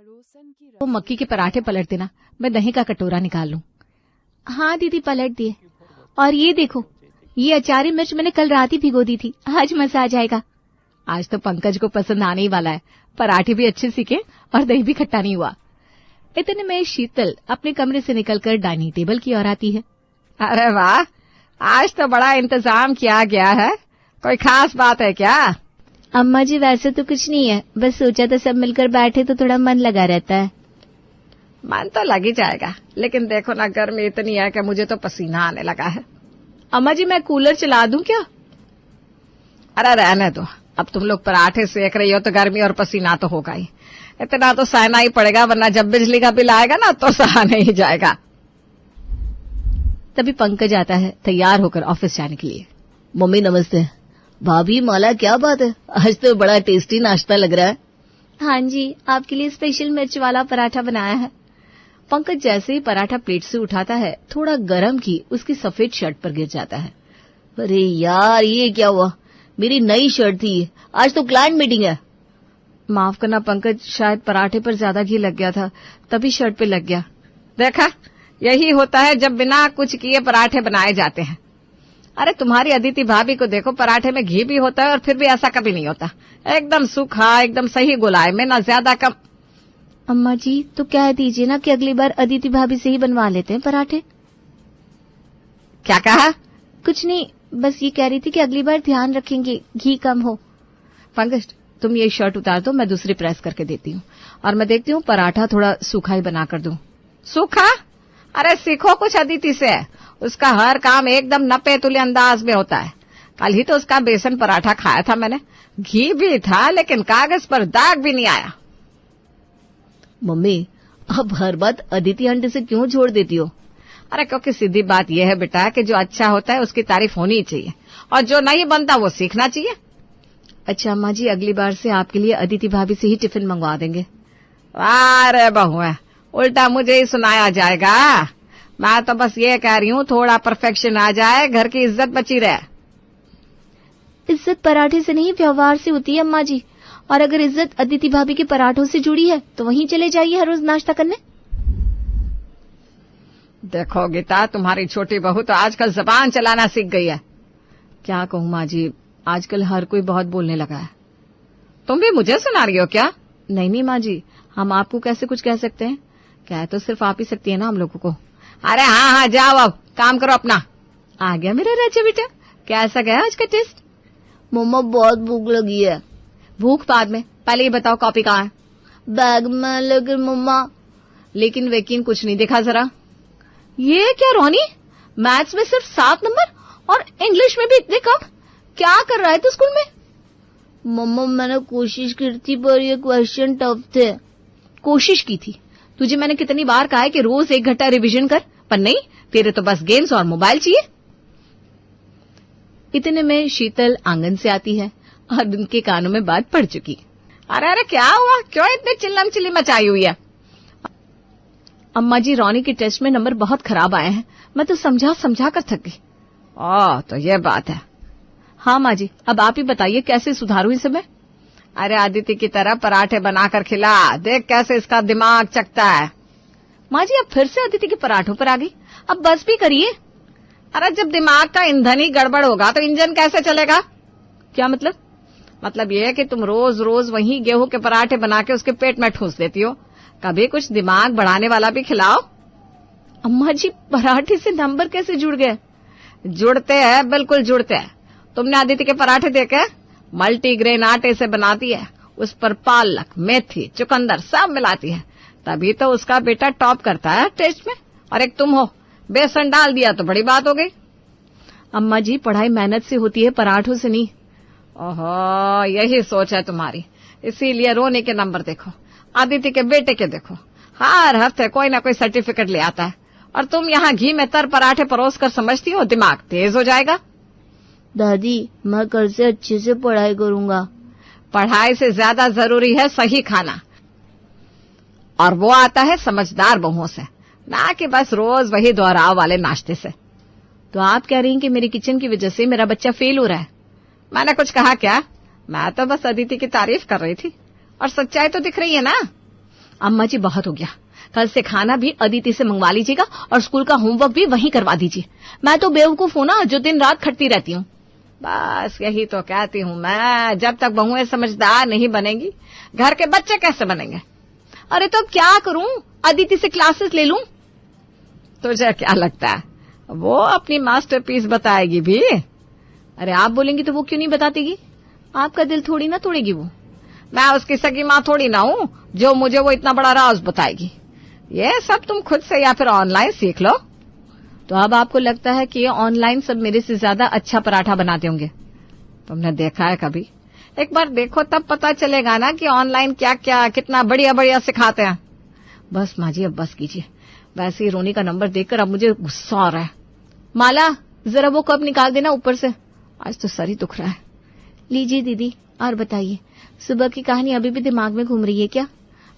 वो मक्की के पराठे पलट देना, मैं दही का कटोरा निकाल लूं। हाँ दीदी पलट दिए। और ये देखो, ये अचारी मिर्च मैंने कल रात ही भिगो दी थी, आज मजा आ जाएगा। आज तो पंकज को पसंद आने ही वाला है, पराठे भी अच्छे सीखे और दही भी खट्टा नहीं हुआ। इतने में शीतल अपने कमरे से निकलकर डाइनिंग टेबल की ओर आती है। अरे वाह, आज तो बड़ा इंतजाम किया गया है, कोई खास बात है क्या? अम्मा जी वैसे तो कुछ नहीं है, बस सोचा था सब मिलकर बैठे तो थोड़ा मन लगा रहता है। मन तो लग ही जाएगा, लेकिन देखो ना गर्मी इतनी है कि मुझे तो पसीना आने लगा है। अम्मा जी मैं कूलर चला दूं क्या? अरे रहने दो, अब तुम लोग पराठे सेक रही हो तो गर्मी और पसीना तो होगा ही, इतना तो सहना ही पड़ेगा, वरना जब बिजली का बिल आएगा ना तो सहा नहीं जाएगा। तभी पंकज आता है तैयार होकर ऑफिस जाने के लिए। मम्मी नमस्ते। भाभी माला क्या बात है, आज तो बड़ा टेस्टी नाश्ता लग रहा है। हाँ जी, आपके लिए स्पेशल मिर्च वाला पराठा बनाया है। पंकज जैसे ही पराठा प्लेट से उठाता है, थोड़ा गरम घी उसकी सफेद शर्ट पर गिर जाता है। अरे यार ये क्या हुआ, मेरी नई शर्ट थी, आज तो क्लाइंट मीटिंग है। माफ करना पंकज, शायद पराठे पर ज्यादा घी लग गया था, तभी शर्ट पे लग गया। देखा, यही होता है जब बिना कुछ किए पराठे बनाए जाते हैं। अरे तुम्हारी अदिति भाभी को देखो, पराठे में घी भी होता है और फिर भी ऐसा कभी नहीं होता, एकदम सूखा, एकदम सही गोलाए में, ना ज्यादा कम। अम्मा जी तो कह दीजिए ना कि अगली बार अदिति भाभी से ही बनवा लेते हैं पराठे। क्या कहा? कुछ नहीं, बस ये कह रही थी कि अगली बार ध्यान रखेंगे घी कम हो। पंकज तुम ये शर्ट उतार दो, मैं दूसरी प्रेस करके देती हूँ, और मैं देखती हूँ पराठा थोड़ा सूखा ही बना कर दूं। सूखा? अरे सीखो कुछ अदिति से, उसका हर काम एकदम नपे तुले अंदाज में होता है। कल ही तो उसका बेसन पराठा खाया था मैंने, घी भी था लेकिन कागज पर दाग भी नहीं आया। मम्मी अब हर बात अदिति आंटी से क्यों छोड़ देती हो? अरे क्योंकि सीधी बात यह है बेटा कि जो अच्छा होता है उसकी तारीफ होनी ही चाहिए, और जो नहीं बनता वो सीखना चाहिए। अच्छा अम्मा जी, अगली बार से आपके लिए अदिति भाभी से ही टिफिन मंगवा देंगे। अरे बहू है, उल्टा मुझे ही सुनाया जाएगा। मैं तो बस ये कह रही हूँ थोड़ा परफेक्शन आ जाए, घर की इज्जत बची रहे। इज्जत पराठे से नहीं व्यवहार से होती है अम्मा जी, और अगर इज्जत अदिति भाभी के पराठों से जुड़ी है तो वहीं चले जाइए हर रोज नाश्ता करने। देखो गीता, तुम्हारी छोटी बहू तो आजकल जबान चलाना सीख गई है। क्या कहूँ माँ जी, आजकल हर कोई बहुत बोलने लगा है। तुम भी मुझे सुना रही हो क्या? नहीं माँ जी, हम आपको कैसे कुछ कह सकते हैं, कह तो सिर्फ आप ही सकती है ना हम लोगों को। अरे हाँ हाँ, जाओ अब काम करो अपना। आ गया मेरा राजा बेटा, कैसा गया आज का टेस्ट? मम्मा बहुत भूख लगी है। भूख बाद में, पहले ये बताओ कॉपी कहाँ है? बैग में। लेकिन मम्मा। लेकिन वेकिन कुछ नहीं देखा जरा। ये क्या रोनी, मैथ्स में सिर्फ 7 नंबर और इंग्लिश में भी इतने कम, क्या कर रहा है तू स्कूल में? मम्मा मैंने कोशिश की थी पर ये क्वेश्चन टफ थे। कोशिश की थी? तुझे मैंने कितनी बार कहा है कि रोज 1 घंटा रिवीजन कर, पर नहीं, तेरे तो बस गेम्स और मोबाइल चाहिए। इतने में शीतल आंगन से आती है और उनके कानों में बात पड़ चुकी। अरे अरे क्या हुआ, क्यों इतनी चिल्लम चिल्ली मचाई हुई है? अम्मा जी रोनी के टेस्ट में नंबर बहुत खराब आए हैं, मैं तो समझा समझा कर थक गई। तो ये बात है। हाँ माँ जी, अब आप ही बताइए कैसे सुधारूं इस समय? अरे आदिति की तरह पराठे बनाकर खिला, देख कैसे इसका दिमाग चकता है। माँ जी अब फिर से अदिति के पराठों पर आ गई, अब बस भी करिए। अरे जब दिमाग का ईंधन ही गड़बड़ होगा तो इंजन कैसे चलेगा? क्या मतलब? मतलब ये है कि तुम रोज रोज वही गेहूं के पराठे बना के उसके पेट में ठूस देती हो, कभी कुछ दिमाग बढ़ाने वाला भी खिलाओ। अम्मा जी पराठे से नंबर कैसे जुड़ गए? जुड़ते हैं, बिल्कुल जुड़ते हैं। तुमने आदिति के पराठे देखे? मल्टीग्रेन आटे से बनाती है, उस पर पालक, मेथी, चुकंदर सब मिलाती है, तभी तो उसका बेटा टॉप करता है टेस्ट में। और एक तुम हो, बेसन डाल दिया तो बड़ी बात हो गई। अम्मा जी पढ़ाई मेहनत से होती है, पराठों से नहीं। ओहो, यही सोच है तुम्हारी, इसीलिए रोने के नंबर देखो, आदिति के बेटे के देखो, हर हफ्ते कोई ना कोई सर्टिफिकेट ले आता है, और तुम यहाँ घी में तर पराठे परोस कर समझती हो दिमाग तेज हो जाएगा। दादी मैं कल से अच्छे से पढ़ाई करूंगा। पढ़ाई से ज्यादा जरूरी है सही खाना, और वो आता है समझदार बहुओं से, ना कि बस रोज वही दोहराव वाले नाश्ते से। तो आप कह रही हैं कि मेरी किचन की वजह से मेरा बच्चा फेल हो रहा है? मैंने कुछ कहा क्या? मैं तो बस अदिति की तारीफ कर रही थी, और सच्चाई तो दिख रही है ना। अम्मा जी बहुत हो गया, कल से खाना भी अदिति से मंगवा लीजिएगा और स्कूल का होमवर्क भी वहीं करवा दीजिए। मैं तो बेवकूफ हूं ना जो दिन रात खटती रहती हूँ। बस यही तो कहती हूँ मैं, जब तक बहुएं समझदार नहीं बनेंगी घर के बच्चे कैसे बनेंगे। अरे तो क्या करूं, अदिति से क्लासेस ले लूं? तुझे क्या लगता है वो अपनी मास्टरपीस बताएगी भी? अरे आप बोलेंगी तो वो क्यों नहीं बतातीगी? आपका दिल थोड़ी ना तोड़ेगी वो। मैं उसकी सगी माँ थोड़ी ना हूँ जो मुझे वो इतना बड़ा राज बताएगी। ये सब तुम खुद से या फिर ऑनलाइन सीख लो। तो अब आपको लगता है कि ऑनलाइन सब मेरे से ज्यादा अच्छा पराठा बनाते होंगे? तुमने देखा है कभी? एक बार देखो तब पता चलेगा ना कि ऑनलाइन क्या क्या कितना बढ़िया बढ़िया सिखाते हैं। बस माँ जी अब बस कीजिए, वैसे ही रोनी का नंबर देखकर अब मुझे गुस्सा आ रहा है। माला जरा वो कप निकाल देना ऊपर से, आज तो सर ही दुख रहा है। लीजिए दीदी और बताइए, सुबह की कहानी अभी भी दिमाग में घूम रही है क्या?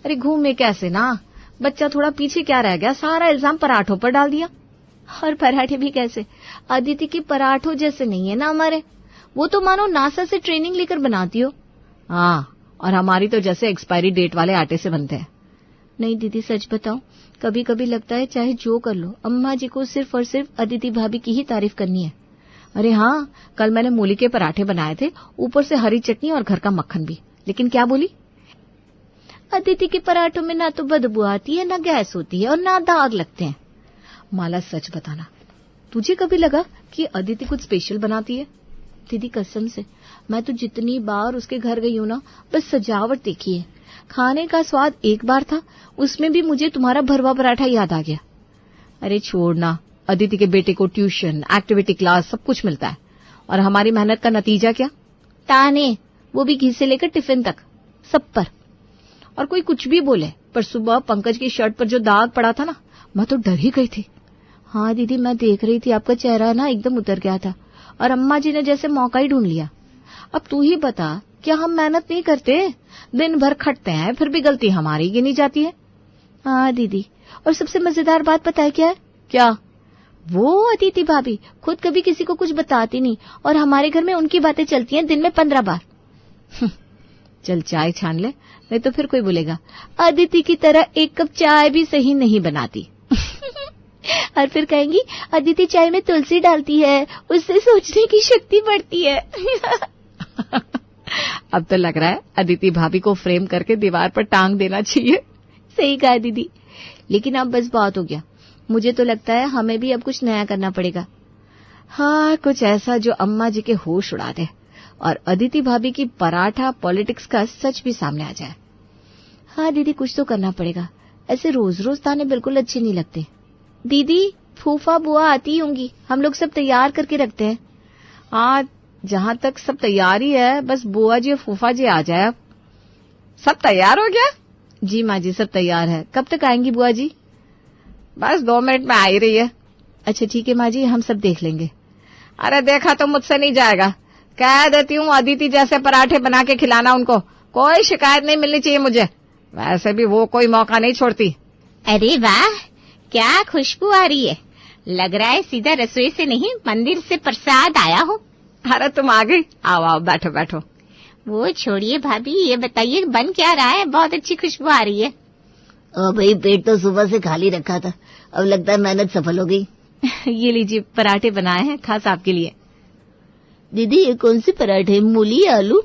अरे घूमे कैसे ना, बच्चा थोड़ा पीछे क्या रह गया, सारा इल्जाम पराठों पर डाल दिया। और पराठे भी कैसे? अदिति के पराठों जैसे नहीं है ना हमारे, वो तो मानो नासा से ट्रेनिंग लेकर बनाती हो। हाँ, और हमारी तो जैसे एक्सपायरी डेट वाले आटे से बनते हैं। नहीं दीदी सच बताओ, कभी कभी लगता है चाहे जो कर लो अम्मा जी को सिर्फ और सिर्फ अदिति भाभी की ही तारीफ करनी है। अरे हाँ, कल मैंने मूली के पराठे बनाए थे, ऊपर से हरी चटनी और घर का मक्खन भी। लेकिन क्या बोली? अदिति के पराठों में ना तो बदबू आती है, ना गैस होती है और ना दाग लगते हैं। माला सच बताना, तुझे कभी लगा कि अदिति कुछ स्पेशल बनाती है? दीदी कसम से, मैं तो जितनी बार उसके घर गई हूं ना, बस सजावट देखी है। खाने का स्वाद एक बार था, उसमें भी मुझे तुम्हारा भरवा पराठा याद आ गया। अरे छोड़ना, अदिति के बेटे को ट्यूशन, एक्टिविटी क्लास सब कुछ मिलता है, और हमारी मेहनत का नतीजा क्या? ताने, वो भी घी से लेकर टिफिन तक, सब पर। और कोई कुछ भी बोले, पर सुबह पंकज की शर्ट पर जो दाग पड़ा था ना, मैं तो डर ही गई थी। हाँ दीदी मैं देख रही थी, आपका चेहरा ना एकदम उतर गया था, और अम्मा जी ने जैसे मौका ही ढूंढ लिया। अब तू ही बता, क्या हम मेहनत नहीं करते? दिन भर खटते हैं, फिर भी गलती हमारी गिनी जाती है। हाँ दीदी, और सबसे मजेदार बात पता है क्या है? क्या? वो अदिति भाभी खुद कभी किसी को कुछ बताती नहीं, और हमारे घर में उनकी बातें चलती हैं दिन में 15 बार। चल चाय छान ले, नहीं तो फिर कोई बोलेगा अदिति की तरह एक कप चाय भी सही नहीं बनाती। और फिर कहेंगी अदिति चाय में तुलसी डालती है, उससे सोचने की शक्ति बढ़ती है। अब तो लग रहा है अदिति भाभी को फ्रेम करके दीवार पर टांग देना चाहिए। सही कहा दीदी, लेकिन अब बस बहुत हो गया। मुझे तो लगता है हमें भी अब कुछ नया करना पड़ेगा। हाँ, कुछ ऐसा जो अम्मा जी के होश उड़ा दे और अदिति भाभी की पराठा पॉलिटिक्स का सच भी सामने आ जाए। हाँ दीदी, कुछ तो करना पड़ेगा, ऐसे रोज रोज ताने बिल्कुल अच्छे नहीं लगते। दीदी फूफा बुआ आती होंगी, हम लोग सब तैयार करके रखते हैं। हाँ, जहाँ तक सब तैयारी है, बस बुआ जी और फूफा जी आ जाए। अब सब तैयार हो गया? जी माँ जी, सब तैयार है। कब तक आएंगी बुआ जी? बस 2 मिनट में आ ही रही है। अच्छा ठीक है माँ जी, हम सब देख लेंगे। अरे देखा तो मुझसे नहीं जाएगा, कह देती हूँ अदिति जैसे पराठे बना के खिलाना उनको, कोई शिकायत नहीं मिलनी चाहिए मुझे। वैसे भी वो कोई मौका नहीं छोड़ती। अरे वाह, क्या खुशबू आ रही है, लग रहा है सीधा रसोई से नहीं मंदिर से प्रसाद आया हो। अरे तुम आ गई, आओ आओ बैठो बैठो। वो छोड़िए भाभी, ये बताइए बन क्या रहा है, बहुत अच्छी खुशबू आ रही है। ओ भाई, पेट तो सुबह से खाली रखा था, अब लगता है मेहनत सफल हो गई। ये लीजिए पराठे बनाए हैं खास आपके लिए। दीदी ये कौन से पराठे, मूली या आलू?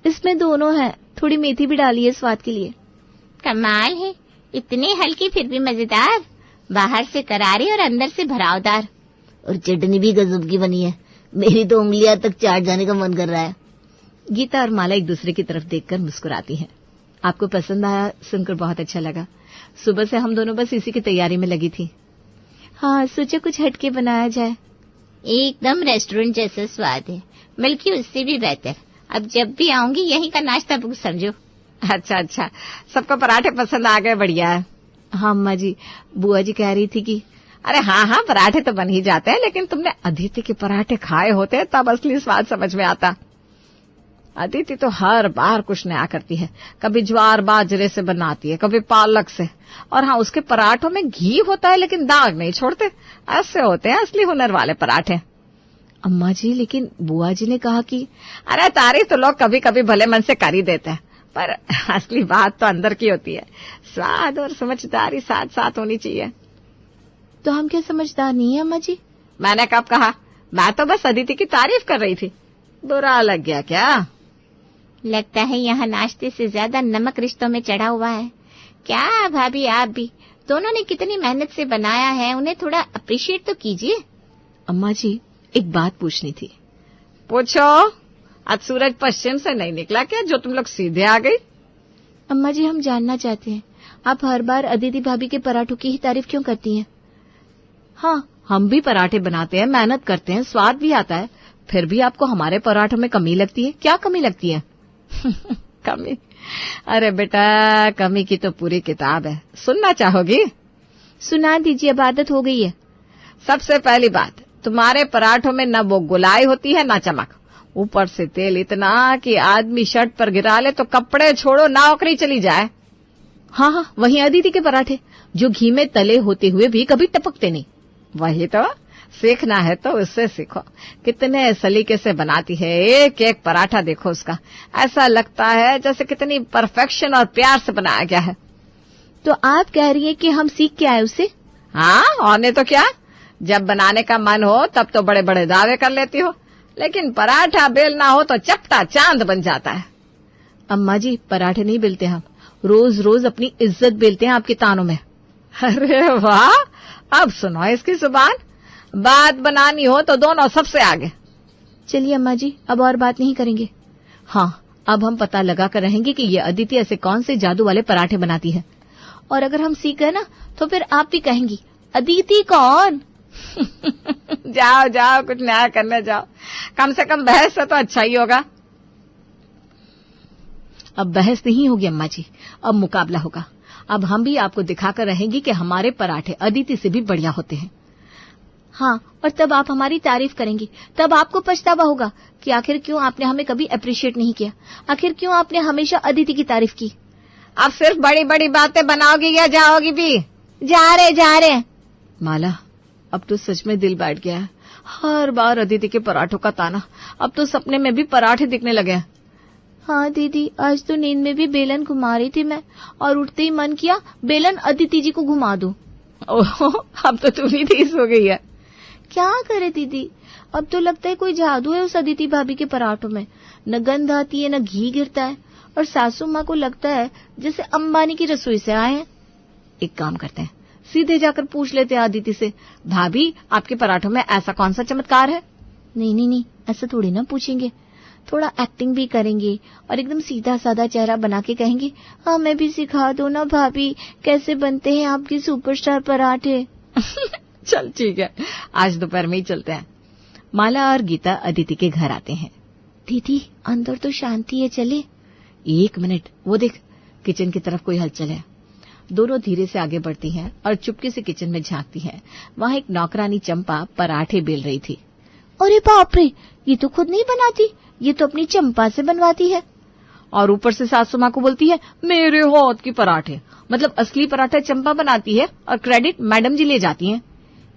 इसमें दोनों है, थोड़ी मेथी भी डाली है स्वाद के लिए। कमाल है, इतने हल्के फिर भी मजेदार, बाहर से करारे और अंदर से भरावदार। और चटनी भी गजब की बनी है, मेरी तो उंगलियां तक चाट जाने का मन कर रहा है। गीता और माला एक दूसरे की तरफ देखकर मुस्कुराती हैं। आपको पसंद आया सुनकर बहुत अच्छा लगा। सुबह से हम दोनों बस इसी की तैयारी में लगी थी। हाँ, सोचा कुछ हटके बनाया जाए। एकदम रेस्टोरेंट जैसा स्वाद है, बल्कि उससे भी बेहतर। अब जब भी आऊंगी यहीं का नाश्ता बुक समझो। अच्छा अच्छा, सबको पराठे पसंद आ गए, बढ़िया है। हाँ अम्मा जी, बुआ जी कह रही थी कि अरे हाँ हाँ, पराठे तो बन ही जाते हैं, लेकिन तुमने अदिति के पराठे खाए होते तब असली स्वाद समझ में आता। अदिति तो हर बार कुछ नया करती है, कभी ज्वार बाजरे से बनाती है, कभी पालक से। और हाँ, उसके पराठों में घी होता है लेकिन दाग नहीं छोड़ते। ऐसे होते हैं असली हुनर वाले पराठे। अम्मा जी, लेकिन बुआ जी ने कहा कि अरे तारीफ तो लोग कभी कभी भले मन से कर ही देते हैं, पर असली बात तो अंदर की होती है। स्वाद और समझदारी साथ साथ होनी चाहिए। तो हम क्या समझदार नहीं है अम्मा जी? मैंने कब कहा? मैं तो बस अदिति की तारीफ कर रही थी। बुरा लग गया क्या? लगता है यहाँ नाश्ते से ज्यादा नमक रिश्तों में चढ़ा हुआ है। क्या भाभी, आप भी? दोनों ने कितनी मेहनत से बनाया है, उन्हें थोड़ा अप्रिशिएट तो कीजिए। अम्मा जी, एक बात पूछनी थी। पूछो। आज सूरज पश्चिम से नहीं निकला क्या जो तुम लोग सीधे आ गई? अम्मा जी, हम जानना चाहते हैं, आप हर बार अदिति भाभी के पराठों की ही तारीफ क्यों करती हैं? हाँ, हम भी पराठे बनाते हैं, मेहनत करते हैं, स्वाद भी आता है, फिर भी आपको हमारे पराठों में कमी लगती है। क्या कमी लगती है? कमी? अरे बेटा, कमी की तो पूरी किताब है। सुनना चाहोगी? सुना दीजिए, अब आदत हो गई है। सबसे पहली बात, तुम्हारे पराठों में न वो गुलाई होती है न चमक, ऊपर से तेल इतना कि आदमी शर्ट पर गिरा ले तो कपड़े छोड़ो नौकरी चली जाए। हाँ, वहीं अदिति के पराठे जो घी में तले होते हुए भी कभी टपकते नहीं। वही तो, सीखना है तो उससे सीखो। कितने सलीके से बनाती है, एक एक पराठा देखो उसका, ऐसा लगता है जैसे कितनी परफेक्शन और प्यार से बनाया गया है। तो आप कह रही हैं कि हम सीख के आए उससे? हाँ, और नहीं तो क्या। जब बनाने का मन हो तब तो बड़े बड़े दावे कर लेती हो, लेकिन पराठा बेलना हो तो चपटा चांद बन जाता है। अम्मा जी, पराठे नहीं बेलते हम, रोज रोज अपनी इज्जत बेलते हैं आपके तानों में। अरे वाह, अब सुनो इसकी जुबान। बात बनानी हो तो दोनों सबसे आगे। चलिए अम्मा जी, अब और बात नहीं करेंगे। हाँ, अब हम पता लगा कर रहेंगे कि ये अदिति ऐसे कौन से जादू वाले पराठे बनाती है। और अगर हम सीख गए ना तो फिर आप भी कहेंगी, अदिति कौन? जाओ जाओ, कुछ नया करने जाओ, कम से कम बहस से तो अच्छा ही होगा। अब बहस नहीं होगी अम्मा जी, अब मुकाबला होगा। अब हम भी आपको दिखाकर रहेंगे कि हमारे पराठे अदिति से भी बढ़िया होते हैं। हाँ, और तब आप हमारी तारीफ करेंगी, तब आपको पछतावा होगा कि आखिर क्यों आपने हमें कभी अप्रिशिएट नहीं किया, आखिर क्यों आपने हमेशा अदिति की तारीफ की। अब सिर्फ बड़ी बड़ी बातें बनाओगी या जाओगी भी? जा रहे। माला, अब तो सच में दिल बैठ गया है। हर बार अदिति के पराठों का ताना, अब तो सपने में भी पराठे दिखने लगे हैं। हाँ दीदी, आज तो नींद में भी बेलन घुमा रही थी मैं, और उठते ही मन किया बेलन अदिति जी को घुमा दूं। ओहो, अब तो तू भी तेज हो गई है। क्या करे दीदी, अब तो लगता है कोई जादू है उस अदिति भाभी के पराठों में। न गंध आती है, न घी गिरता है, और सासू माँ को लगता है जैसे अंबानी की रसोई से आए हैं। एक काम करते हैं, सीधे जाकर पूछ लेते हैं अदिति से, भाभी आपके पराठों में ऐसा कौन सा चमत्कार है? नहीं, ऐसा थोड़ी ना पूछेंगे, थोड़ा एक्टिंग भी करेंगे और एकदम सीधा साधा चेहरा बना के कहेंगे, हाँ मैं भी सिखा दो ना भाभी, कैसे बनते हैं आपके सुपरस्टार पराठे। चल ठीक है, आज दोपहर में ही चलते हैं। माला और गीता अदिति के घर आते हैं। दीदी, अंदर तो शांति है, चले? 1 मिनट, वो देख, किचन की तरफ कोई हलचल है। दोनों धीरे से आगे बढ़ती हैं और चुपके से किचन में झांकती हैं। वहाँ एक नौकरानी चंपा पराठे बेल रही थी। अरे बाप रे, ये तो खुद नहीं बनाती, ये तो अपनी चंपा से बनवाती है। और ऊपर से सासू माँ को बोलती है मेरे हाथ की पराठे, मतलब असली पराठे चंपा बनाती है और क्रेडिट मैडम जी ले जाती हैं।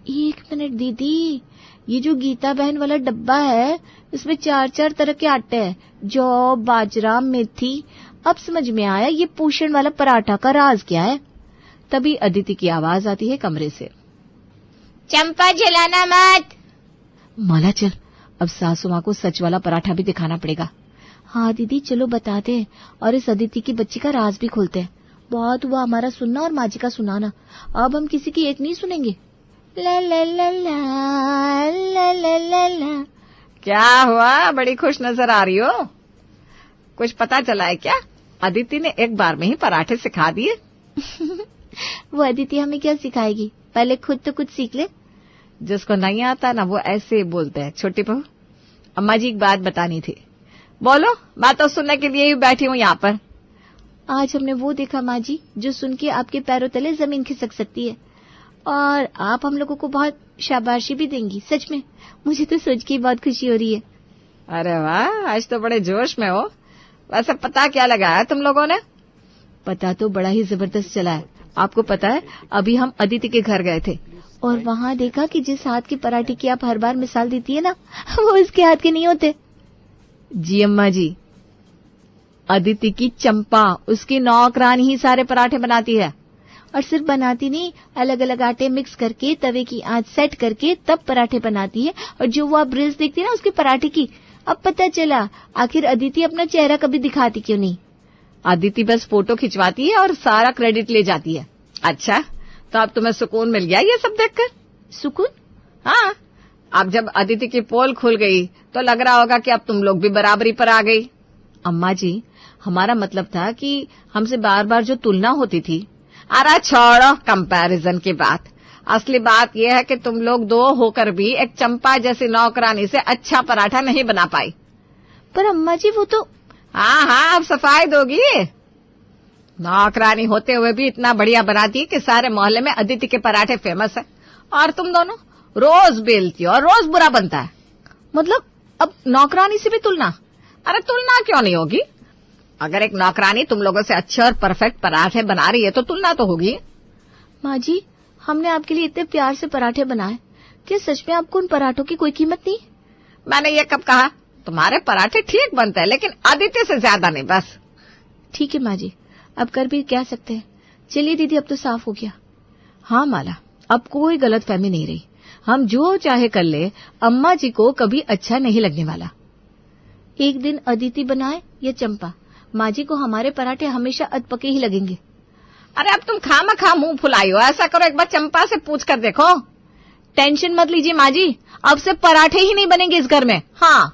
1 मिनट दीदी, ये जो गीता बहन वाला डब्बा है, इसमें 4 तरह के आटे हैं, जौ, बाजरा, मेथी। अब समझ में आया ये पोषण वाला पराठा का राज क्या है। तभी अदिति की आवाज आती है कमरे से, चंपा जलाना मत। माला चल, अब सासू माँ को सच वाला पराठा भी दिखाना पड़ेगा। हाँ दीदी, चलो बताते हैं, और इस अदिति की बच्ची का राज भी खोलते हैं। बहुत हुआ हमारा सुनना और माँ जी का सुनाना, अब हम किसी की एक नहीं सुनेंगे। ला ला ला ला ला ला ला ला। क्या हुआ, बड़ी खुश नजर आ रही हो? कुछ पता चला है क्या? अदिति ने एक बार में ही पराठे सिखा दिए। वो अदिति हमें क्या सिखाएगी, पहले खुद तो कुछ सीख ले। जिसको नहीं आता ना वो ऐसे बोलते हैं। छोटी बहू, अम्मा जी एक बात बतानी थी। बोलो, बात तो सुनने के लिए ही बैठी हूँ यहाँ पर। आज हमने वो देखा माँ जी, जो सुन के आपके पैरों तले जमीन खिसक सकती है, और आप हम लोगों को बहुत शाबाशी भी देंगी। सच में मुझे तो सोच के बहुत खुशी हो रही है। अरे वाह, आज तो बड़े जोश में हो। वैसे पता क्या लगाया तुम लोगों ने? पता तो बड़ा ही जबरदस्त चला है। आपको पता है, अभी हम अदिति के घर गए थे और वहाँ देखा कि जिस हाथ की पराठे की आप हर बार मिसाल देती है ना, वो उसके हाथ के नहीं होते। जी अम्मा जी। अदिति की चंपा, उसकी नौकरानी ही सारे पराठे बनाती है। और सिर्फ बनाती नहीं, अलग अलग आटे मिक्स करके तवे की आंच सेट करके तब पराठे बनाती है। और जो वो आप रील्स देखती है ना उसके पराठे की, अब पता चला आखिर अदिति अपना चेहरा कभी दिखाती क्यों नहीं। अदिति बस फोटो खिंचवाती है और सारा क्रेडिट ले जाती है। अच्छा, तो अब तुम्हें सुकून मिल गया ये सब देखकर? सुकून? हाँ, अब जब अदिति की पोल खुल गई तो लग रहा होगा कि अब तुम लोग भी बराबरी पर आ गई। अम्मा जी, हमारा मतलब था कि हमसे बार बार जो तुलना होती थी। अरे छोड़ो कंपैरिजन की बात, असली बात यह है कि तुम लोग दो होकर भी एक चंपा जैसी नौकरानी से अच्छा पराठा नहीं बना पाई। पर अम्मा जी वो तो। हाँ, अब सफाई दोगी? नौकरानी होते हुए भी इतना बढ़िया बनाती है कि सारे मोहल्ले में अदिति के पराठे फेमस है, और तुम दोनों रोज बेलती हो और रोज बुरा बनता है। मतलब अब नौकरानी से भी तुलना? अरे तुलना क्यों नहीं होगी? अगर एक नौकरानी तुम लोगों से अच्छे और परफेक्ट पराठे बना रही है तो तुलना तो होगी। माँ जी, हमने आपके लिए इतने प्यार से पराठे बनाए, क्या सच में आपको उन पराठों की कोई कीमत नहीं? मैंने ये कब कहा? तुम्हारे पराठे ठीक बनते हैं, लेकिन अदिति से ज्यादा नहीं, बस। ठीक है माँ जी, अब कर भी क्या सकते हैं। चलिए दीदी, अब तो साफ हो गया। हाँ माला, अब कोई गलतफहमी नहीं रही। हम जो चाहे कर ले, अम्मा जी को कभी अच्छा नहीं लगने वाला। एक दिन अदिति बनाए या चंपा, माँ जी को हमारे पराठे हमेशा अधपके ही लगेंगे। अरे अब तुम खामखा मुंह फुलाई हो। ऐसा करो, एक बार चंपा से पूछ कर देखो। टेंशन मत लीजिए माँ जी, अब से पराठे ही नहीं बनेंगे इस घर में। हाँ।